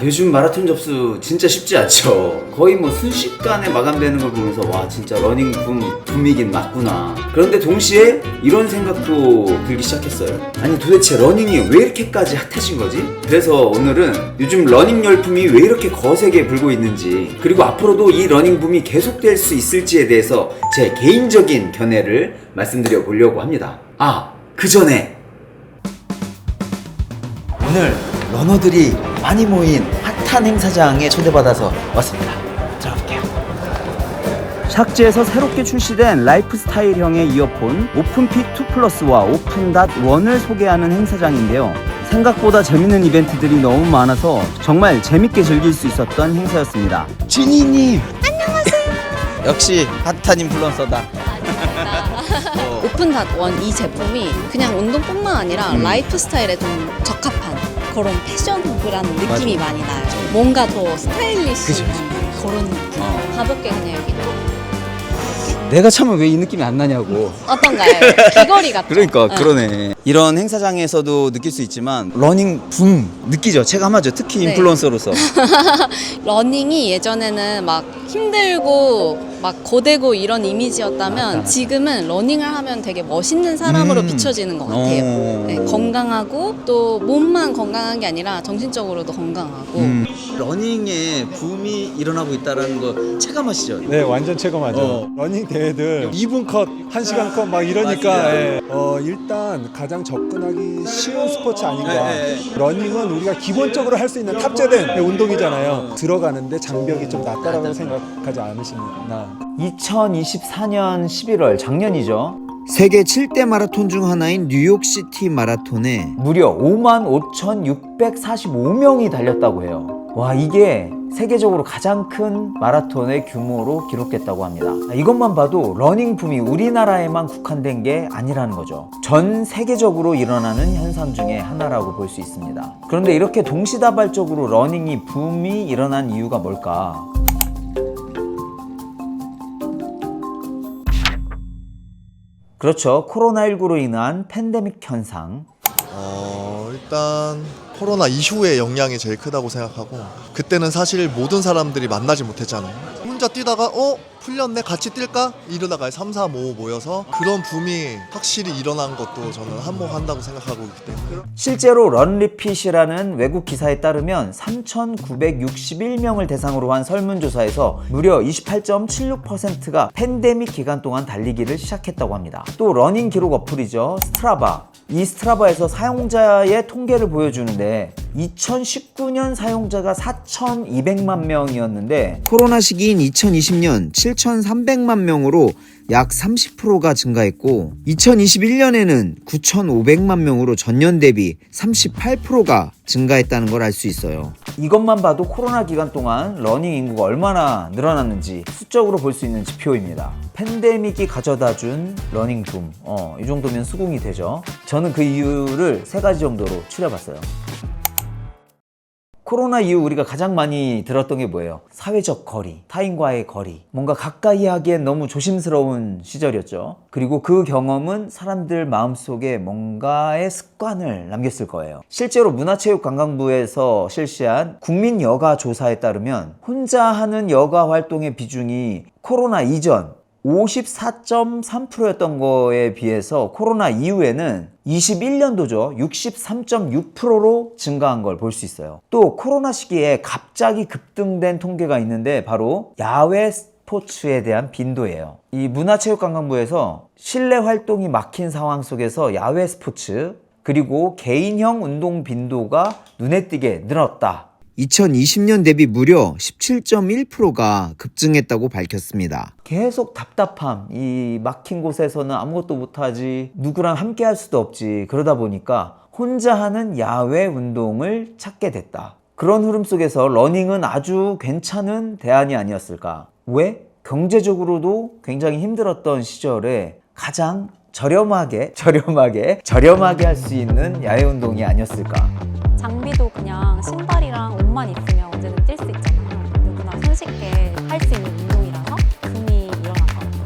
요즘 마라톤 접수 진짜 쉽지 않죠. 거의 뭐 순식간에 마감되는 걸 보면서 와 진짜 러닝 붐이긴 맞구나. 그런데 동시에 이런 생각도 들기 시작했어요. 아니 도대체 러닝이 왜 이렇게까지 핫해진 거지? 그래서 오늘은 요즘 러닝 열풍이 왜 이렇게 거세게 불고 있는지, 그리고 앞으로도 이 러닝 붐이 계속될 수 있을지에 대해서 제 개인적인 견해를 말씀드려 보려고 합니다. 그 전에 오늘 러너들이 많이 모인 핫한 행사장에 초대받아서 왔습니다. 들어갈게요. 샥즈에서 새롭게 출시된 라이프스타일형의 이어폰 오픈핏 2 플러스와 오픈닷 1을 소개하는 행사장인데요. 생각보다 재밌는 이벤트들이 너무 많아서 정말 재밌게 즐길 수 있었던 행사였습니다. 지니님 안녕하세요. 역시 핫한 인플루언서다. 오픈닷 1 이 제품이 그냥 운동뿐만 아니라 라이프 스타일에 좀 적합한 그런 패션브라는 느낌이 많이 나요. 뭔가 더 스타일리시한 그런 느낌. 가볍게 그냥 여기 내가 참으면 왜 이 느낌이 안 나냐고. 어떤가요? 귀걸이 같죠? 그러니까 그러네. 이런 행사장에서도 느낄 수 있지만 러닝 붐 느끼죠. 체감하죠. 특히 네. 인플루언서로서. 러닝이 예전에는 막 힘들고 막 고되고 이런 이미지였다면 맞아. 지금은 러닝을 하면 되게 멋있는 사람으로 비춰지는 것 같아요. 네, 건강하고 또 몸만 건강한 게 아니라 정신적으로도 건강하고. 러닝에 붐이 일어나고 있다는 거 체감하시죠? 네, 완전 체감하죠. 러닝 대회들 2분 컷, 1시간 컷 막 이러니까 일단 가장 접근하기 쉬운 스포츠 아닌가. 러닝은 우리가 기본적으로 할 수 있는 탑재된 운동이잖아요. 들어가는데 장벽이 좀 낮다라고 생각하지 않으십니까? 2024년 11월 작년이죠. 세계 7대 마라톤 중 하나인 뉴욕시티 마라톤에 무려 55,645명이 달렸다고 해요. 와, 이게 세계적으로 가장 큰 마라톤의 규모로 기록됐다고 합니다. 이것만 봐도 러닝 붐이 우리나라에만 국한된 게 아니라는 거죠. 전 세계적으로 일어나는 현상 중에 하나라고 볼 수 있습니다. 그런데 이렇게 동시다발적으로 러닝이 붐이 일어난 이유가 뭘까? 그렇죠. 코로나19로 인한 팬데믹 현상. 일단 코로나 이후의 영향이 제일 크다고 생각하고, 그때는 사실 모든 사람들이 만나지 못했잖아요. 혼자 뛰다가 풀렸네 같이 뛸까? 이러다가 3, 4, 5 모여서 그런 붐이 확실히 일어난 것도 저는 한몫한다고 생각하고 있기 때문에. 실제로 런리핏이라는 외국 기사에 따르면 3,961명을 대상으로 한 설문조사에서 무려 28.76%가 팬데믹 기간 동안 달리기를 시작했다고 합니다. 또 러닝 기록 어플이죠. 스트라바. 이 스트라바에서 사용자의 통계를 보여주는데 2019년 사용자가 4,200만 명이었는데 코로나 시기인 2020년 7,300만 명으로 약 30%가 증가했고 2021년에는 9,500만 명으로 전년 대비 38%가 증가했다는 걸 알 수 있어요. 이것만 봐도 코로나 기간 동안 러닝 인구가 얼마나 늘어났는지 수적으로 볼 수 있는 지표입니다. 팬데믹이 가져다준 러닝 붐, 이 정도면 수긍이 되죠. 저는 그 이유를 3가지 정도로 추려봤어요. 코로나 이후 우리가 가장 많이 들었던 게 뭐예요? 사회적 거리, 타인과의 거리, 뭔가 가까이 하기엔 너무 조심스러운 시절이었죠. 그리고 그 경험은 사람들 마음속에 뭔가의 습관을 남겼을 거예요. 실제로 문화체육관광부에서 실시한 국민 여가 조사에 따르면 혼자 하는 여가 활동의 비중이 코로나 이전 54.3%였던 거에 비해서 코로나 이후에는 21년도죠. 63.6%로 증가한 걸 볼 수 있어요. 또 코로나 시기에 갑자기 급등된 통계가 있는데 바로 야외 스포츠에 대한 빈도예요. 이 문화체육관광부에서 실내 활동이 막힌 상황 속에서 야외 스포츠 그리고 개인형 운동 빈도가 눈에 띄게 늘었다. 2020년 대비 무려 17.1%가 급증했다고 밝혔습니다. 계속 답답함, 이 막힌 곳에서는 아무것도 못하지, 누구랑 함께 할 수도 없지, 그러다 보니까 혼자 하는 야외 운동을 찾게 됐다. 그런 흐름 속에서 러닝은 아주 괜찮은 대안이 아니었을까. 왜? 경제적으로도 굉장히 힘들었던 시절에 가장 저렴하게 할 수 있는 야외 운동이 아니었을까. 장비도 그냥 신발이랑 옷만 있으면 언제든 뛸 수 있잖아요. 누구나 손쉽게 할 수 있는 운동이라서 붐이 일어난 것 같아요.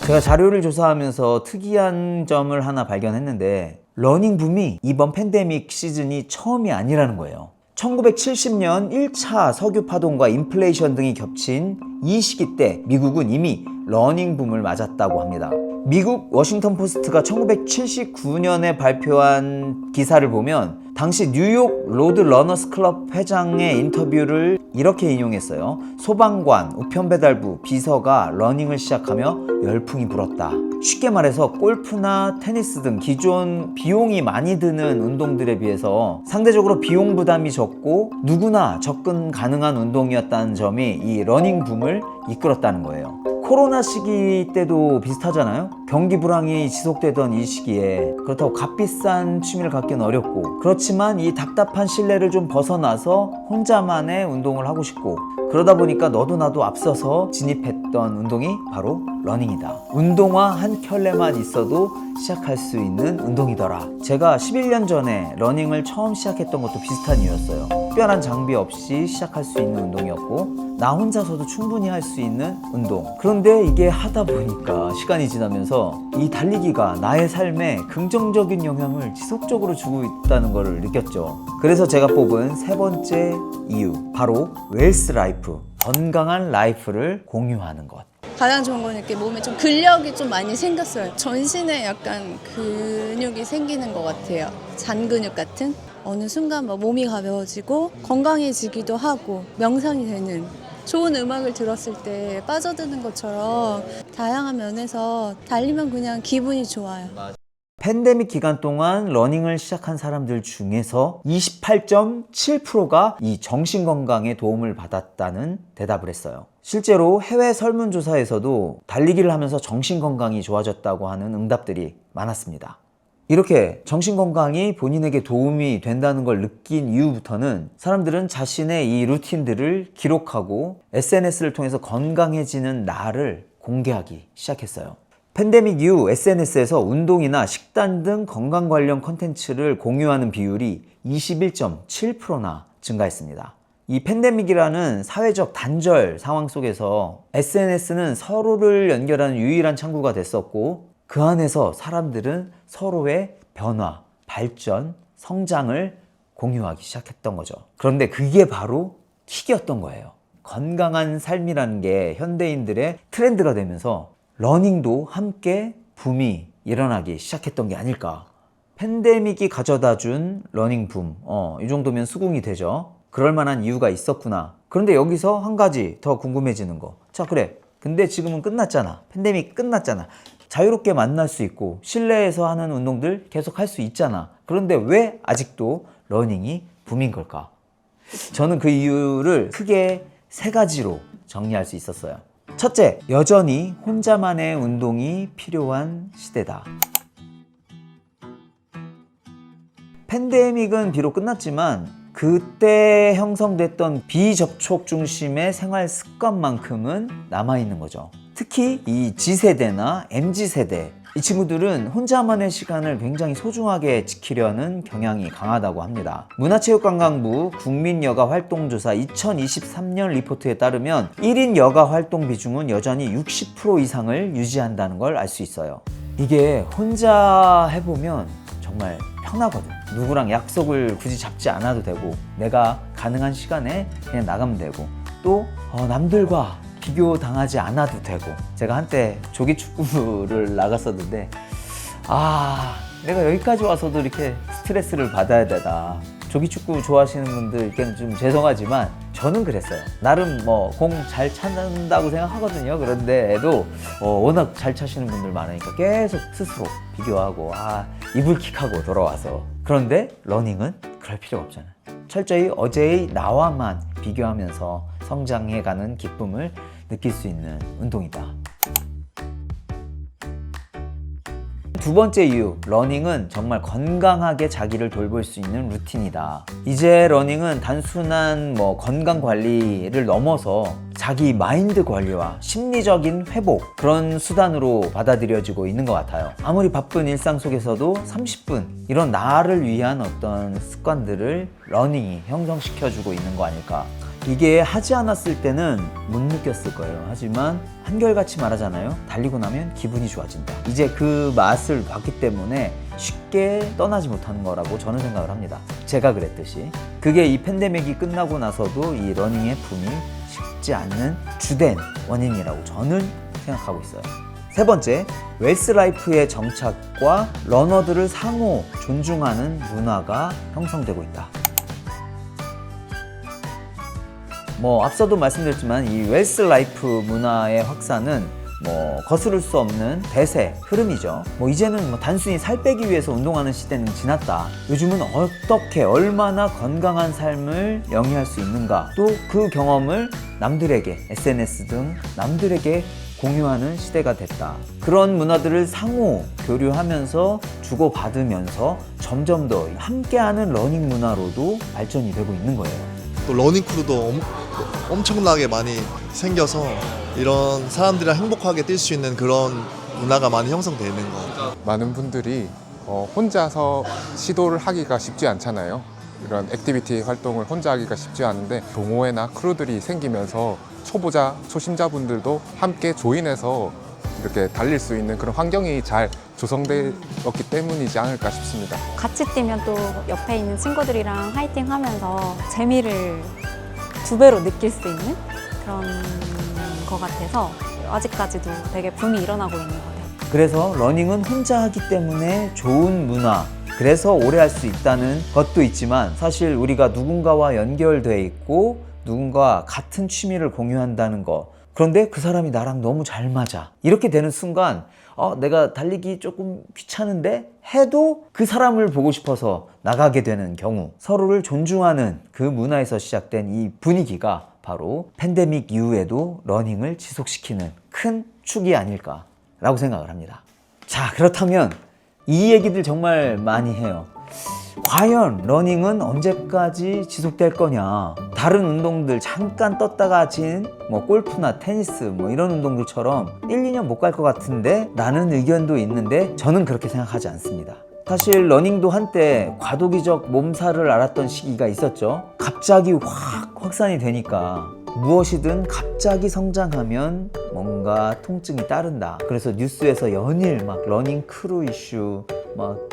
제가 자료를 조사하면서 특이한 점을 하나 발견했는데 러닝 붐이 이번 팬데믹 시즌이 처음이 아니라는 거예요. 1970년 1차 석유 파동과 인플레이션 등이 겹친 이 시기 때 미국은 이미 러닝 붐을 맞았다고 합니다. 미국 워싱턴 포스트가 1979년에 발표한 기사를 보면 당시 뉴욕 로드 러너스 클럽 회장의 인터뷰를 이렇게 인용했어요. 소방관, 우편배달부, 비서가 러닝을 시작하며 열풍이 불었다. 쉽게 말해서 골프나 테니스 등 기존 비용이 많이 드는 운동들에 비해서 상대적으로 비용 부담이 적고 누구나 접근 가능한 운동이었다는 점이 이 러닝 붐을 이끌었다는 거예요. 코로나 시기 때도 비슷하잖아요. 경기 불황이 지속되던 이 시기에 그렇다고 값비싼 취미를 갖기는 어렵고, 그렇지만 이 답답한 실내를 좀 벗어나서 혼자만의 운동을 하고 싶고, 그러다 보니까 너도 나도 앞서서 진입했던 운동이 바로 러닝이다. 운동화 한 켤레만 있어도 시작할 수 있는 운동이더라. 제가 11년 전에 러닝을 처음 시작했던 것도 비슷한 이유였어요. 특별한 장비 없이 시작할 수 있는 운동이었고, 나 혼자서도 충분히 할 수 있는 운동. 그런데 이게 하다 보니까 시간이 지나면서 이 달리기가 나의 삶에 긍정적인 영향을 지속적으로 주고 있다는 걸 느꼈죠. 그래서 제가 뽑은 세 번째 이유, 바로 웰스 라이프, 건강한 라이프를 공유하는 것. 가장 좋은 건 이렇게 몸에 좀 근력이 좀 많이 생겼어요. 전신에 약간 근육이 생기는 것 같아요. 잔근육 같은? 어느 순간 막 몸이 가벼워지고 건강해지기도 하고 명상이 되는, 좋은 음악을 들었을 때 빠져드는 것처럼 다양한 면에서 달리면 그냥 기분이 좋아요. 팬데믹 기간 동안 러닝을 시작한 사람들 중에서 28.7%가 이 정신건강에 도움을 받았다는 대답을 했어요. 실제로 해외 설문조사에서도 달리기를 하면서 정신건강이 좋아졌다고 하는 응답들이 많았습니다. 이렇게 정신건강이 본인에게 도움이 된다는 걸 느낀 이후부터는 사람들은 자신의 이 루틴들을 기록하고 SNS를 통해서 건강해지는 나를 공개하기 시작했어요. 팬데믹 이후 SNS에서 운동이나 식단 등 건강 관련 컨텐츠를 공유하는 비율이 21.7%나 증가했습니다. 이 팬데믹이라는 사회적 단절 상황 속에서 SNS는 서로를 연결하는 유일한 창구가 됐었고, 그 안에서 사람들은 서로의 변화, 발전, 성장을 공유하기 시작했던 거죠. 그런데 그게 바로 킥이었던 거예요. 건강한 삶이라는 게 현대인들의 트렌드가 되면서 러닝도 함께 붐이 일어나기 시작했던 게 아닐까. 팬데믹이 가져다 준 러닝 붐, 이 정도면 수긍이 되죠. 그럴 만한 이유가 있었구나. 그런데 여기서 한 가지 더 궁금해지는 거. 자, 그래. 근데 지금은 끝났잖아. 팬데믹 끝났잖아. 자유롭게 만날 수 있고 실내에서 하는 운동들 계속 할 수 있잖아. 그런데 왜 아직도 러닝이 붐인 걸까? 저는 그 이유를 크게 세 가지로 정리할 수 있었어요. 첫째, 여전히 혼자만의 운동이 필요한 시대다. 팬데믹은 비록 끝났지만 그때 형성됐던 비접촉 중심의 생활 습관만큼은 남아있는 거죠. 특히 이 G세대나 MZ세대, 이 친구들은 혼자만의 시간을 굉장히 소중하게 지키려는 경향이 강하다고 합니다. 문화체육관광부 국민여가활동조사 2023년 리포트에 따르면 1인 여가활동 비중은 여전히 60% 이상을 유지한다는 걸 알 수 있어요. 이게 혼자 해보면 정말 편하거든. 누구랑 약속을 굳이 잡지 않아도 되고, 내가 가능한 시간에 그냥 나가면 되고, 또 남들과 비교당하지 않아도 되고. 제가 한때 조기축구를 나갔었는데, 내가 여기까지 와서도 이렇게 스트레스를 받아야 되나. 조기축구 좋아하시는 분들께는 좀 죄송하지만 저는 그랬어요. 나름 공 잘 찬다고 생각하거든요. 그런데도 워낙 잘 차시는 분들 많으니까 계속 스스로 비교하고 이불킥하고 돌아와서. 그런데 러닝은 그럴 필요가 없잖아요. 철저히 어제의 나와만 비교하면서 성장해가는 기쁨을 느낄 수 있는 운동이다. 두 번째 이유, 러닝은 정말 건강하게 자기를 돌볼 수 있는 루틴이다. 이제 러닝은 단순한 건강 관리를 넘어서 자기 마인드 관리와 심리적인 회복, 그런 수단으로 받아들여지고 있는 것 같아요. 아무리 바쁜 일상 속에서도 30분, 이런 나를 위한 어떤 습관들을 러닝이 형성시켜주고 있는 거 아닐까. 이게 하지 않았을 때는 못 느꼈을 거예요. 하지만 한결같이 말하잖아요. 달리고 나면 기분이 좋아진다. 이제 그 맛을 봤기 때문에 쉽게 떠나지 못하는 거라고 저는 생각을 합니다. 제가 그랬듯이. 그게 이 팬데믹이 끝나고 나서도 이 러닝의 붐이 식지 않는 주된 원인이라고 저는 생각하고 있어요. 세 번째, 웰스라이프의 정착과 러너들을 상호 존중하는 문화가 형성되고 있다. 앞서도 말씀드렸지만 이 웰스라이프 문화의 확산은 거스를 수 없는 대세 흐름이죠. 이제는 단순히 살 빼기 위해서 운동하는 시대는 지났다. 요즘은 어떻게 얼마나 건강한 삶을 영위할 수 있는가, 또 그 경험을 남들에게, SNS 등 남들에게 공유하는 시대가 됐다. 그런 문화들을 상호 교류하면서 주고받으면서 점점 더 함께하는 러닝 문화로도 발전이 되고 있는 거예요. 또 러닝 크루도 엄청나게 많이 생겨서 이런 사람들이랑 행복하게 뛸 수 있는 그런 문화가 많이 형성되어 있는 것 같아요. 많은 분들이 혼자서 시도를 하기가 쉽지 않잖아요. 이런 액티비티 활동을 혼자 하기가 쉽지 않은데 동호회나 크루들이 생기면서 초보자, 초심자분들도 함께 조인해서 이렇게 달릴 수 있는 그런 환경이 잘 조성되었기 때문이지 않을까 싶습니다. 같이 뛰면 또 옆에 있는 친구들이랑 화이팅 하면서 재미를 2배로 느낄 수 있는 그런 것 같아서 아직까지도 되게 붐이 일어나고 있는 것 같아요. 그래서 러닝은 혼자 하기 때문에 좋은 문화, 그래서 오래 할 수 있다는 것도 있지만, 사실 우리가 누군가와 연결돼 있고 누군가 같은 취미를 공유한다는 거, 그런데 그 사람이 나랑 너무 잘 맞아, 이렇게 되는 순간 내가 달리기 조금 귀찮은데 해도 그 사람을 보고 싶어서 나가게 되는 경우, 서로를 존중하는 그 문화에서 시작된 이 분위기가 바로 팬데믹 이후에도 러닝을 지속시키는 큰 축이 아닐까라고 생각을 합니다. 자, 그렇다면 이 얘기들 정말 많이 해요. 과연 러닝은 언제까지 지속될 거냐? 다른 운동들 잠깐 떴다가 진 골프나 테니스 이런 운동들처럼 1, 2년 못 갈 것 같은데 라는 의견도 있는데, 저는 그렇게 생각하지 않습니다. 사실 러닝도 한때 과도기적 몸살을 앓았던 시기가 있었죠. 갑자기 확산이 되니까 무엇이든 갑자기 성장하면 뭔가 통증이 따른다. 그래서 뉴스에서 연일 러닝 크루 이슈,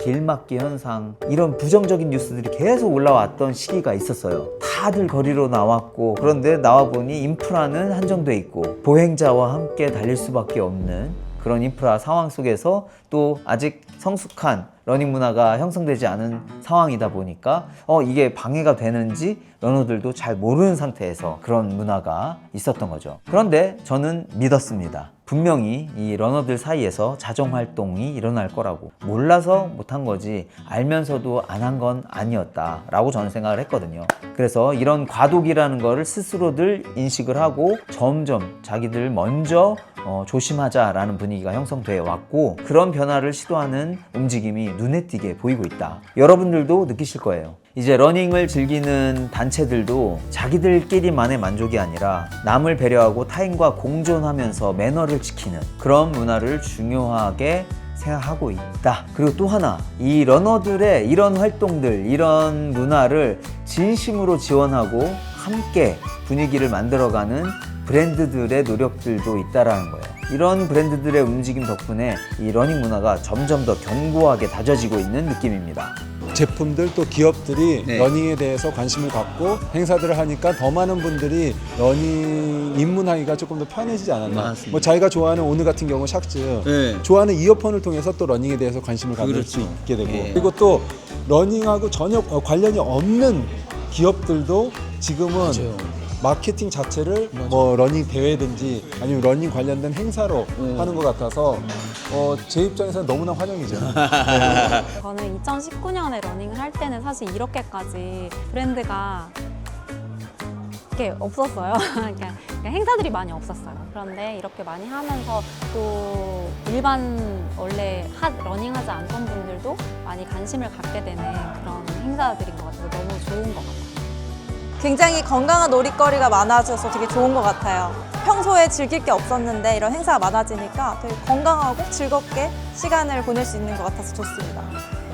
길막기 현상, 이런 부정적인 뉴스들이 계속 올라왔던 시기가 있었어요. 다들 거리로 나왔고, 그런데 나와보니 인프라는 한정돼 있고 보행자와 함께 달릴 수밖에 없는 그런 인프라 상황 속에서 또 아직 성숙한 러닝 문화가 형성되지 않은 상황이다 보니까 이게 방해가 되는지 러너들도 잘 모르는 상태에서 그런 문화가 있었던 거죠. 그런데 저는 믿었습니다. 분명히 이 러너들 사이에서 자정활동이 일어날 거라고. 몰라서 못한 거지 알면서도 안 한 건 아니었다라고 저는 생각을 했거든요. 그래서 이런 과도기라는 거를 스스로들 인식을 하고 점점 자기들 먼저 조심하자라는 분위기가 형성되어 왔고, 그런 변화를 시도하는 움직임이 눈에 띄게 보이고 있다. 여러분들도 느끼실 거예요. 이제 러닝을 즐기는 단체들도 자기들끼리만의 만족이 아니라 남을 배려하고 타인과 공존하면서 매너를 지키는 그런 문화를 중요하게 생각하고 있다. 그리고 또 하나, 이 러너들의 이런 활동들, 이런 문화를 진심으로 지원하고 함께 분위기를 만들어가는 브랜드들의 노력들도 있다라는 거예요. 이런 브랜드들의 움직임 덕분에 이 러닝 문화가 점점 더 견고하게 다져지고 있는 느낌입니다. 제품들 또 기업들이 러닝에 대해서 관심을 갖고 행사들을 하니까 더 많은 분들이 러닝 입문하기가 조금 더 편해지지 않았나. 자기가 좋아하는 오늘 같은 경우 샥즈, 좋아하는 이어폰을 통해서 또 러닝에 대해서 관심을 가질 수 있게 되고, 그리고 또 러닝하고 전혀 관련이 없는 기업들도 지금은 마케팅 자체를 러닝 대회든지 아니면 러닝 관련된 행사로 하는 것 같아서 제 입장에서는 너무나 환영이죠. 저는 2019년에 러닝을 할 때는 사실 이렇게까지 브랜드가 이렇게 없었어요. 그러니까 행사들이 많이 없었어요. 그런데 이렇게 많이 하면서 또 일반 원래 러닝하지 않던 분들도 많이 관심을 갖게 되는 그런 행사들인 것 같아서 너무 좋은 것 같아요. 굉장히 건강한 놀이거리가 많아져서 되게 좋은 것 같아요. 평소에 즐길 게 없었는데 이런 행사가 많아지니까 되게 건강하고 즐겁게 시간을 보낼 수 있는 것 같아서 좋습니다.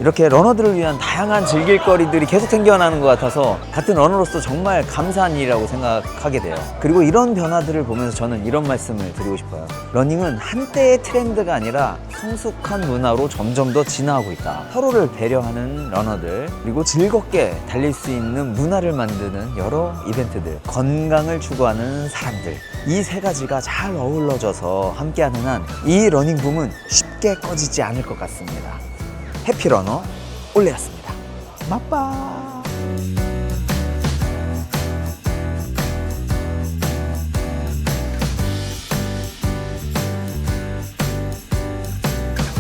이렇게 러너들을 위한 다양한 즐길거리들이 계속 생겨나는 것 같아서 같은 러너로서 정말 감사한 일이라고 생각하게 돼요. 그리고 이런 변화들을 보면서 저는 이런 말씀을 드리고 싶어요. 러닝은 한때의 트렌드가 아니라 성숙한 문화로 점점 더 진화하고 있다. 서로를 배려하는 러너들, 그리고 즐겁게 달릴 수 있는 문화를 만드는 여러 이벤트들, 건강을 추구하는 사람들, 이 세 가지가 잘 어우러져서 함께하는 한 이 러닝붐은 쉽게 꺼지지 않을 것 같습니다. 해피러너 올레였습니다. 맛봐.